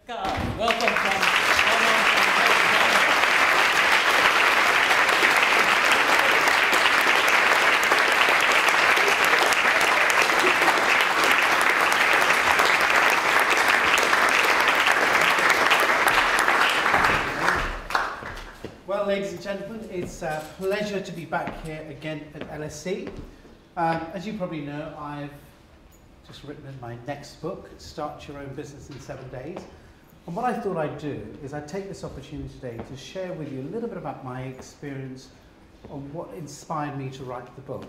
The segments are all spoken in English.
Caan, welcome from Well, ladies and gentlemen, it's a pleasure to be back here again at LSE. As you probably know, I've just written my next book, Start Your Own Business in 7 Days. And what I thought I'd do is I'd take this opportunity today to share with you a little bit about my experience on what inspired me to write the book.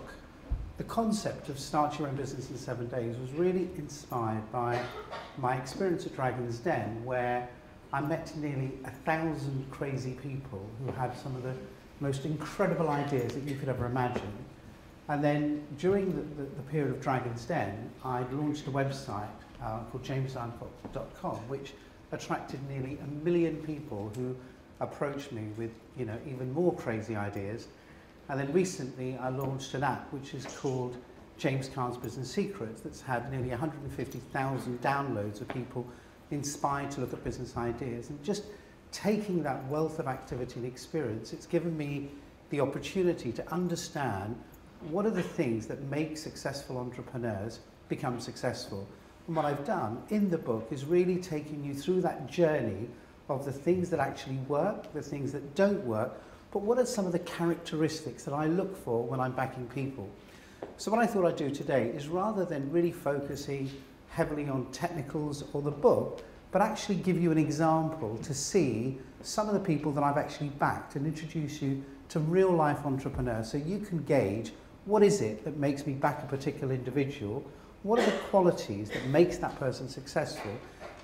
The concept of Start Your Own Business in 7 Days was really inspired by my experience at Dragon's Den, where I met nearly 1,000 crazy people who had some of the most incredible ideas that you could ever imagine. And then during the period of Dragon's Den, I launched a website called jamesandfox.com, which attracted nearly 1 million people who approached me with, even more crazy ideas. And then recently I launched an app which is called James Caan's Business Secrets, that's had nearly 150,000 downloads of people inspired to look at business ideas. And just taking that wealth of activity and experience, it's given me the opportunity to understand what are the things that make successful entrepreneurs become successful. And what I've done in the book is really taking you through that journey of the things that actually work, the things that don't work, but what are some of the characteristics that I look for when I'm backing people. So what I thought I'd do today is, rather than really focusing heavily on technicals or the book, but actually give you an example to see some of the people that I've actually backed and introduce you to real life entrepreneurs, so you can gauge what is it that makes me back a particular individual, what are the qualities that makes that person successful.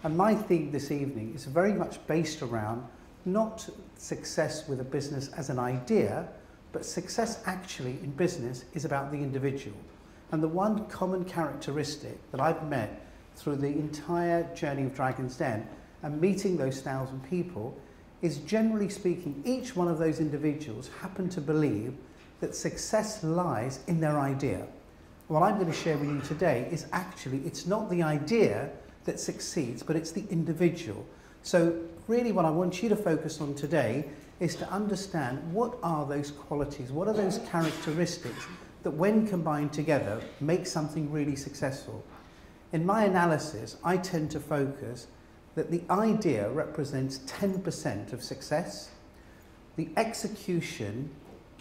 And my theme this evening is very much based around not success with a business as an idea, but success actually in business is about the individual. And the one common characteristic that I've met through the entire journey of Dragon's Den and meeting those 1,000 people is, generally speaking, each one of those individuals happen to believe that success lies in their idea. What I'm going to share with you today is actually, it's not the idea that succeeds, but it's the individual. So really what I want you to focus on today is to understand what are those qualities, what are those characteristics that when combined together make something really successful. In my analysis, I tend to focus that the idea represents 10% of success, the execution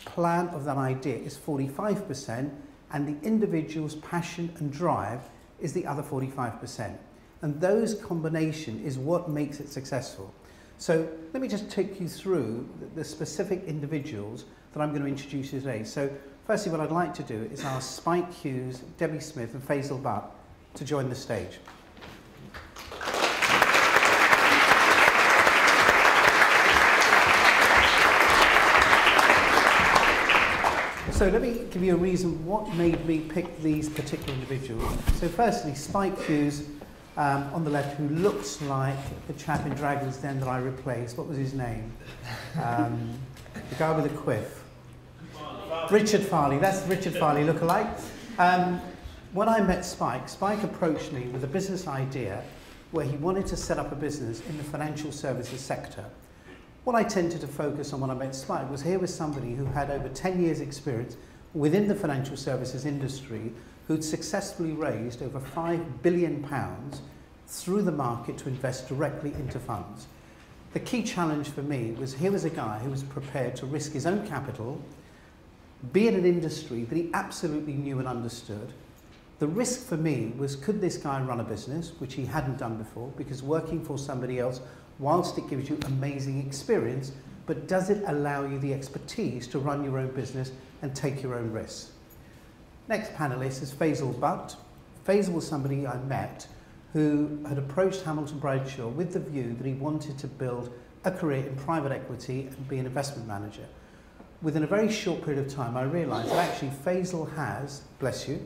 plan of that idea is 45%, and the individual's passion and drive is the other 45%. And those combination is what makes it successful. So let me just take you through the specific individuals that I'm going to introduce you today. So firstly, what I'd like to do is ask Spike Hughes, Debbie Smith and Faisal Butt to join the stage. So let me give you a reason what made me pick these particular individuals. So firstly, Spike Hughes on the left, who looks like the chap in Dragon's Den that I replaced. What was his name? The guy with the quiff. Richard Farley. That's Richard Farley look-alike. When I met Spike, Spike approached me with a business idea where he wanted to set up a business in the financial services sector. What I tended to focus on when I met Spike was, here was somebody who had over 10 years experience within the financial services industry, who'd successfully raised over £5 billion through the market to invest directly into funds. The key challenge for me was, here was a guy who was prepared to risk his own capital, be in an industry that he absolutely knew and understood. The risk for me was, could this guy run a business, which he hadn't done before, because working for somebody else, whilst it gives you amazing experience, but does it allow you the expertise to run your own business and take your own risks? Next panelist is Faisal Butt. Faisal was somebody I met who had approached Hamilton Bradshaw with the view that he wanted to build a career in private equity and be an investment manager. Within a very short period of time, I realised that actually Faisal has, bless you,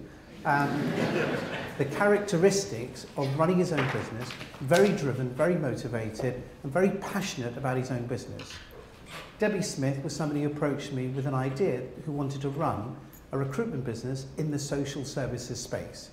the characteristics of running his own business, very driven, very motivated, and very passionate about his own business. Debbie Smith was somebody who approached me with an idea, who wanted to run a recruitment business in the social services space.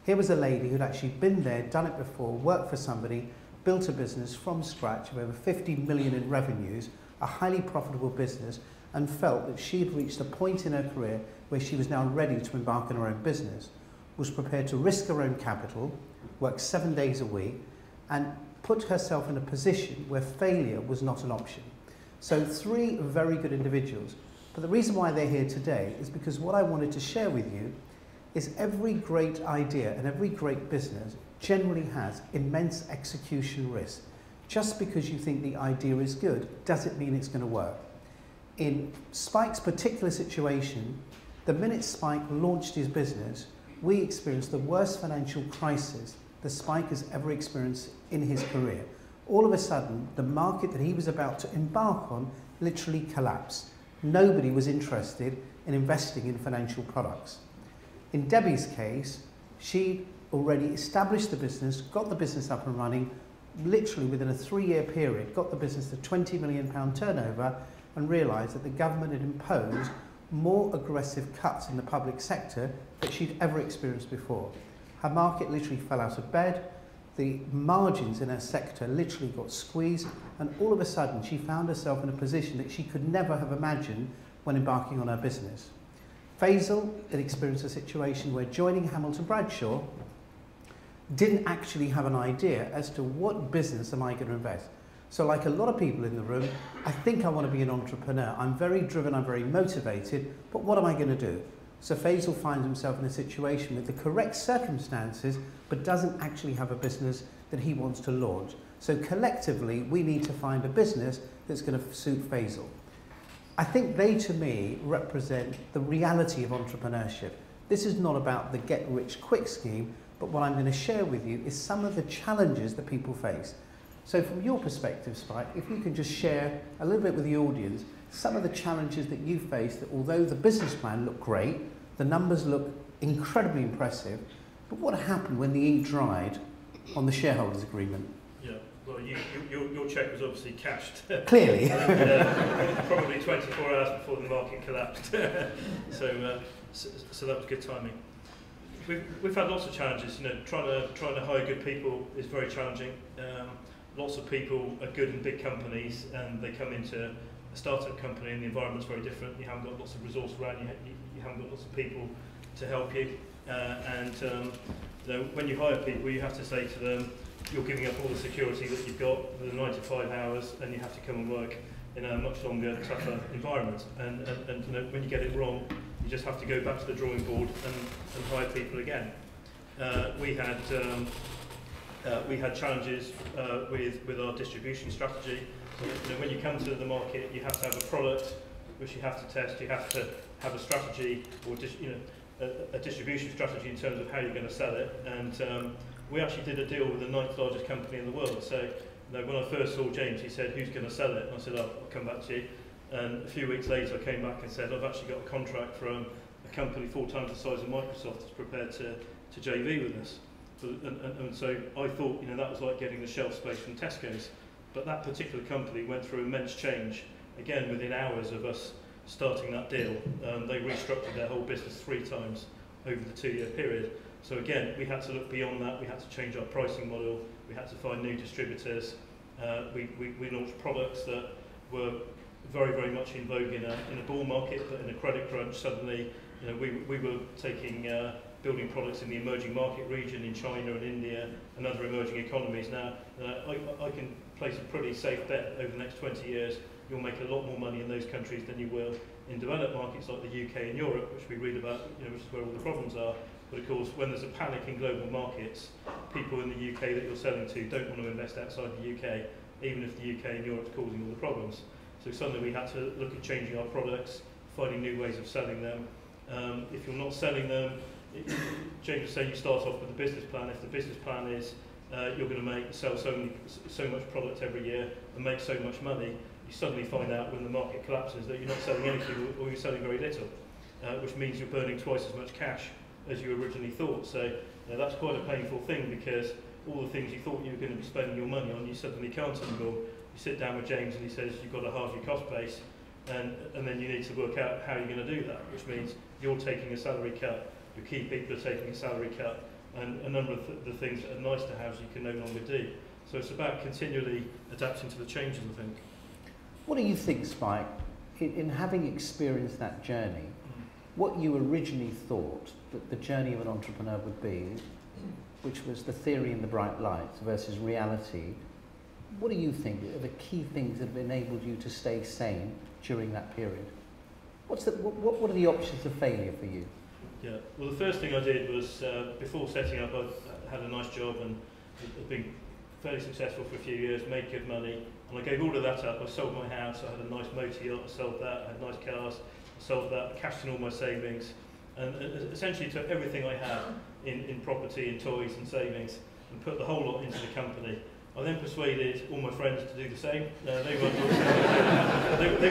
Here was a lady who'd actually been there, done it before, worked for somebody, built a business from scratch of over 50 million in revenues, a highly profitable business, and felt that she had reached a point in her career where she was now ready to embark on her own business, was prepared to risk her own capital, work 7 days a week, and put herself in a position where failure was not an option. So 3 very good individuals. But the reason why they're here today is because what I wanted to share with you is every great idea and every great business generally has immense execution risk. Just because you think the idea is good doesn't mean it's going to work. In Spike's particular situation, the minute Spike launched his business, we experienced the worst financial crisis that Spike has ever experienced in his career. All of a sudden, the market that he was about to embark on literally collapsed. Nobody was interested in investing in financial products. In Debbie's case, she already established the business, got the business up and running, literally within a 3-year period, got the business to £20 million turnover, and realised that the government had imposed more aggressive cuts in the public sector than she'd ever experienced before. Her market literally fell out of bed, the margins in her sector literally got squeezed, and all of a sudden she found herself in a position that she could never have imagined when embarking on her business. Faisal had experienced a situation where joining Hamilton Bradshaw didn't actually have an idea as to what business am I going to invest. So like a lot of people in the room, I think I want to be an entrepreneur. I'm very driven, I'm very motivated, but what am I going to do? So Faisal finds himself in a situation with the correct circumstances, but doesn't actually have a business that he wants to launch. So collectively, we need to find a business that's going to suit Faisal. I think they, to me, represent the reality of entrepreneurship. This is not about the get-rich-quick scheme, but what I'm going to share with you is some of the challenges that people face. So from your perspective, Spike, if you can just share a little bit with the audience some of the challenges that you face, that although the business plan looked great, the numbers look incredibly impressive, but what happened when the ink dried on the shareholders agreement? Yeah, well, your cheque was obviously cashed. Clearly. Probably 24 hours before the market collapsed. So that was good timing. We've had lots of challenges. You know, trying to hire good people is very challenging. Lots of people are good in big companies, and they come into a startup company, and the environment's very different. You haven't got lots of resource around you. You haven't got lots of people to help you. You know, when you hire people, you have to say to them, you're giving up all the security that you've got for the 9 to 5 hours, and you have to come and work in a much longer, tougher environment. And you know, when you get it wrong, you just have to go back to the drawing board and hire people again. We had challenges with our distribution strategy. So, you know, when you come to the market, you have to have a product which you have to test. You have to have a strategy, or a distribution strategy in terms of how you're going to sell it. And we actually did a deal with the 9th largest company in the world. So, you know, when I first saw James, he said, "Who's going to sell it?" And I said, "I'll come back to you." And a few weeks later, I came back and said, "I've actually got a contract from a company 4 times the size of Microsoft that's prepared to JV with us." And so I thought, you know, that was like getting the shelf space from Tesco's. But that particular company went through immense change. Again, within hours of us starting that deal, they restructured their whole business 3 times over the 2-year period. So again, we had to look beyond that. We had to change our pricing model. We had to find new distributors. We launched products that were very, very much in vogue in a bull market, but in a credit crunch, suddenly, you know, we were taking building products in the emerging market region in China and India and other emerging economies. Now, I can place a pretty safe bet over the next 20 years you'll make a lot more money in those countries than you will in developed markets like the UK and Europe, which we read about, you know, which is where all the problems are. But of course, when there's a panic in global markets, people in the UK that you're selling to don't want to invest outside the UK, even if the UK and Europe's causing all the problems. So suddenly we had to look at changing our products, finding new ways of selling them. If you're not selling them, James was saying you start off with a business plan. If the business plan is you're going to sell so much product every year and make so much money, you suddenly find out when the market collapses that you're not selling anything, or you're selling very little, which means you're burning twice as much cash as you originally thought. So that's quite a painful thing, because all the things you thought you were going to be spending your money on, you suddenly can't anymore. You sit down with James and he says you've got to halve your cost base, and then you need to work out how you're going to do that, which means you're taking a salary cut, your key people are taking a salary cut, and a number of the things that are nice to have you can no longer do. So it's about continually adapting to the changes, I think. What do you think, Spike, in having experienced that journey, what you originally thought that the journey of an entrepreneur would be, which was the theory in the bright lights versus reality, what do you think are the key things that have enabled you to stay sane during that period? What are the options of failure for you? Yeah, well, the first thing I did was, before setting up, I had a nice job and had been fairly successful for a few years, made good money, and I gave all of that up. I sold my house, I had a nice motor yacht, I sold that, I had nice cars, I sold that, I cashed in all my savings, and essentially took everything I had in property and toys and savings and put the whole lot into the company. I then persuaded all my friends to do the same. They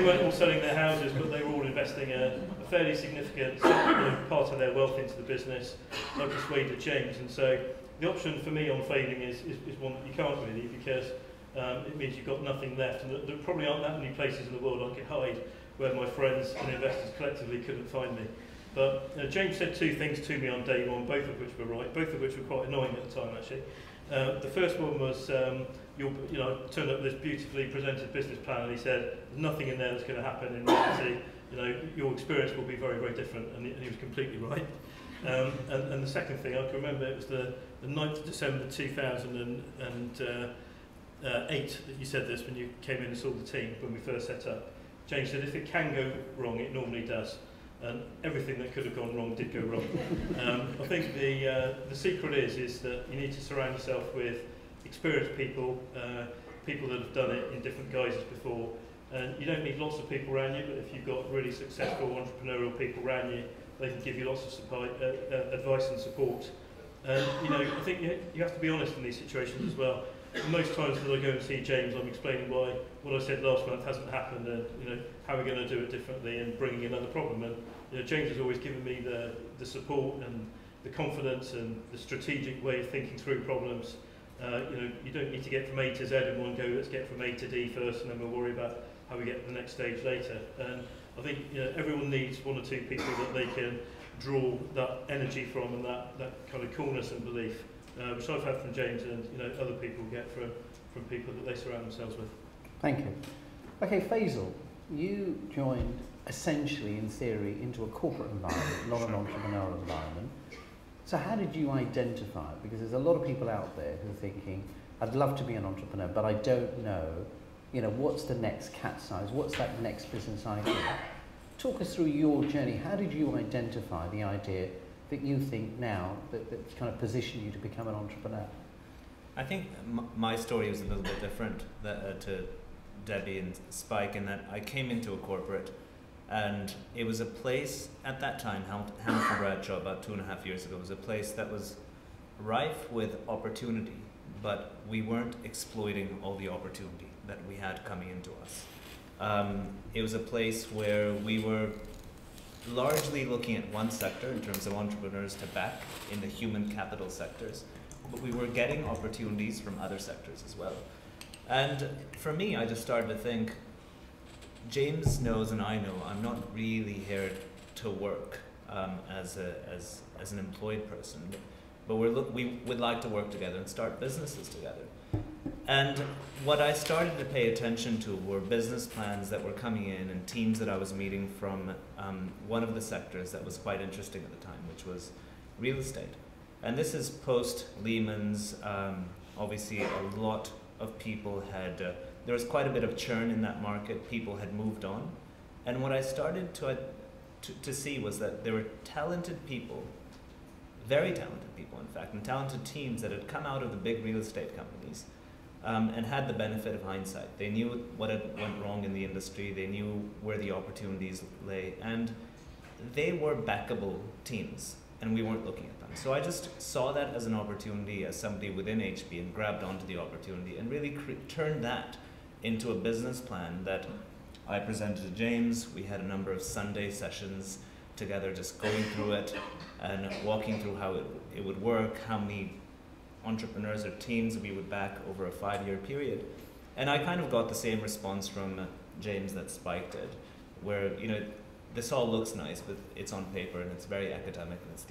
weren't all selling their houses, but they were all investing a fairly significant part of their wealth into the business. I persuaded James, and so the option for me on failing is one that you can't really, because it means you've got nothing left, and there probably aren't that many places in the world I could hide where my friends and investors collectively couldn't find me. But James said two things to me on day one, both of which were right, both of which were quite annoying at the time actually. The first one was, turned up this beautifully presented business plan, and he said, "There's nothing in there that's going to happen in reality. Your experience will be very, very different," and he was completely right. And the second thing, I can remember, it was the 9th of December 2008 that you said this when you came in and saw the team when we first set up. James said, "If it can go wrong, it normally does." And everything that could have gone wrong did go wrong. I think the secret is that you need to surround yourself with experienced people, people that have done it in different guises before. And you don't need lots of people around you, but if you've got really successful entrepreneurial people around you, they can give you lots of advice and support. And I think you have to be honest in these situations as well. Most times as I go and see James, I'm explaining why what I said last month hasn't happened, and how we're going to do it differently, and bringing another problem. And James has always given me the support and the confidence and the strategic way of thinking through problems. You don't need to get from A to Z in one go. Let's get from A to D first, and then we'll worry about how we get to the next stage later. And I think everyone needs one or two people that they can draw that energy from, and that kind of coolness and belief. Which I've had from James, and other people get from people that they surround themselves with. Thank you. Okay, Faisal, you joined essentially, in theory, into a corporate environment, not an entrepreneurial environment. So how did you identify it? Because there's a lot of people out there who are thinking, I'd love to be an entrepreneur, but I don't know, what's the next cat size? What's that next business idea? Talk us through your journey. How did you identify the idea that you think now that's kind of positioned you to become an entrepreneur? I think my story was a little bit different to Debbie and Spike, in that I came into a corporate, and it was a place at that time, Hamilton Bradshaw, about 2.5 years ago, was a place that was rife with opportunity, but we weren't exploiting all the opportunity that we had coming into us. It was a place where we were largely looking at one sector in terms of entrepreneurs to back in the human capital sectors, but we were getting opportunities from other sectors as well. And for me, I just started to think, James knows and I know I'm not really here to work as an employed person, but we would like to work together and start businesses together. And what I started to pay attention to were business plans that were coming in, and teams that I was meeting from one of the sectors that was quite interesting at the time, which was real estate. And this is post Lehman's. Obviously, a lot of people had, there was quite a bit of churn in that market. People had moved on. And what I started to see was that there were talented people, very talented people in fact, and talented teams that had come out of the big real estate companies and had the benefit of hindsight. They knew what had went wrong in the industry, they knew where the opportunities lay, and they were backable teams, and we weren't looking at them. So I just saw that as an opportunity as somebody within HB, and grabbed onto the opportunity and really turned that into a business plan that I presented to James. We had a number of Sunday sessions together, just going through it and walking through how it would work, how many entrepreneurs or teams we would back over a 5-year period. And I kind of got the same response from James that Spike did, where this all looks nice, but it's on paper and it's very academic and it's